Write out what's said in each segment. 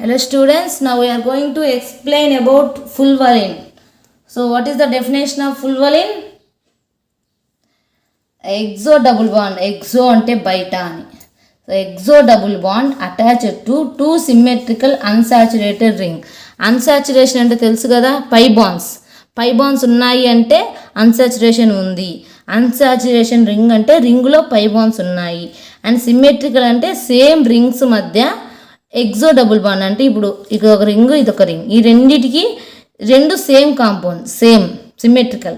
Hello students, now we are going to explain about fulvalin. So what is the definition of fulvalin? Exo double bond, exo ante baita ani. So exo double bond attached to two symmetrical unsaturated ring. Unsaturation ante telusu kada, pi bonds ఉన్నాయి అంటే unsaturation ఉంది. Unsaturation ring అంటే రింగులో పై bonds ఉన్నాయి. And symmetrical అంటే same rings మధ్య exo double bond అంటే ఇప్పుడు ఇది ఒక రింగ్ ఇదొక రింగ్, ఈ రెండిటికి రెండు సేమ్ కాంపౌండ్ సేమ్ సిమెట్రికల్,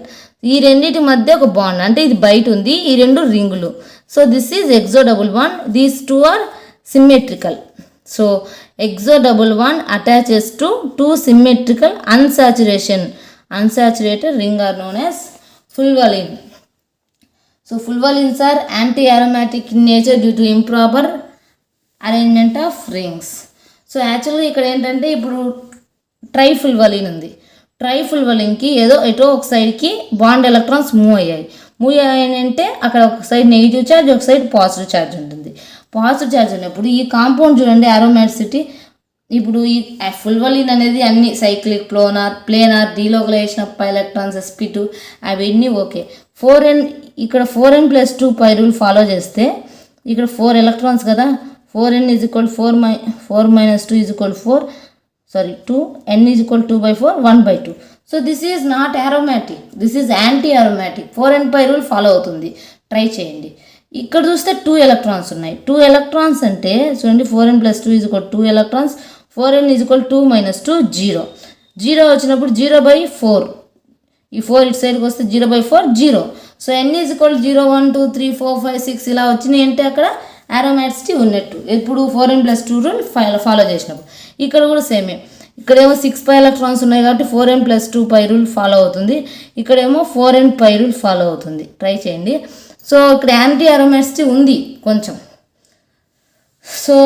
ఈ రెండిటి మధ్య ఒక బాండ్ అంటే ఇది బయట ఉంది, ఈ రెండు రింగులు. So this is exo double bond, these two are symmetrical. So exo double bond attaches to two symmetrical unsaturated ring are known as fulvalin. So fulvalins are anti-aromatic in nature due to improper arrangement of rings. So యాక్చువల్గా ఇక్కడ ఏంటంటే ఇప్పుడు ట్రైఫుల్వలిన్ ఉంది. ట్రైఫుల్వలిన్కి ఏదో ఎటో ఒక సైడ్కి bond electrons move అయ్యాయి అంటే అక్కడ ఒక సైడ్ నెగిటివ్ ఛార్జ్, ఒక సైడ్ పాజిటివ్ ఛార్జ్ ఉంటుంది. పాజిటివ్ ఛార్జ్ ఉన్నప్పుడు ఈ కాంపౌండ్ చూడండి అరోమాటిసిటీ. ఇప్పుడు ఈ ఫుల్వలిన్ అనేది అన్ని cyclic, planar, delocalization of pi electrons, sp2 అవన్నీ ఓకే. 4n ఇక్కడ 4n+2 పై రూల్ ఫాలో చేస్తే ఇక్కడ 4 ఎలక్ట్రాన్స్ కదా, 4n = 4 2 2, n = 2/4 1/2. So this is not aromatic, this is anti aromatic. 4n pi rule follow అవుతుంది, ట్రై చేయండి. ఇక్కడ చూస్తే 2 ఎలక్ట్రాన్స్ ఉన్నాయి. 2 ఎలక్ట్రాన్స్ అంటే చూడండి 4n+2 = 2 ఎలక్ట్రాన్స్, 4n = 2 - 2 0 వచ్చినప్పుడు 0/4, ఈ 4 ఇటు సైడ్కి వస్తే 0/4 0. సో n = 0 1 2 3 4 5 6 ఇలా వచ్చినాయి అంటే అక్కడ aromaticity ఉన్నట్టు. ఎప్పుడు 4n+2 రూల్ ఫాలో చేసినప్పుడు. ఇక్కడ కూడా సేమే, ఇక్కడేమో 6 పై ఎలక్ట్రాన్స్ ఉన్నాయి కాబట్టి 4n+2 పై రూల్ ఫాలో అవుతుంది, ఇక్కడేమో 4n పై రూల్ ఫాలో అవుతుంది. ట్రై చేయండి. సో ఇక్కడ యాంటీ aromaticity ఉంది కొంచెం. So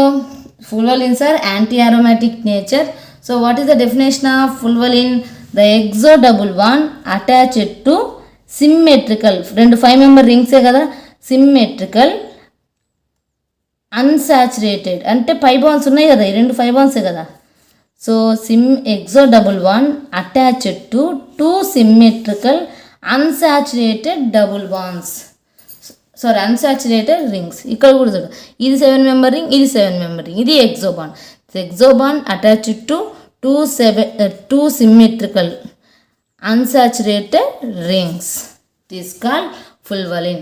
fulvalins are anti-aromatic nature. So what is the definition of fulvalin? The exo double bond attached to symmetrical, రెండు 5 member rings కదా, symmetrical unsaturated అంటే పై bonds ఉన్నాయి కదా, ఈ రెండు 5 బాండ్సే కదా. So exo double bond attached to two symmetrical unsaturated double bonds, sorry unsaturated rings. ఇక్కడ కూడా చూడు, ఇది 7 member రింగ్, ఇది 7 member రింగ్, ఇది exo bond. Exo bond attached to two symmetrical unsaturated rings. It is called fulvalin.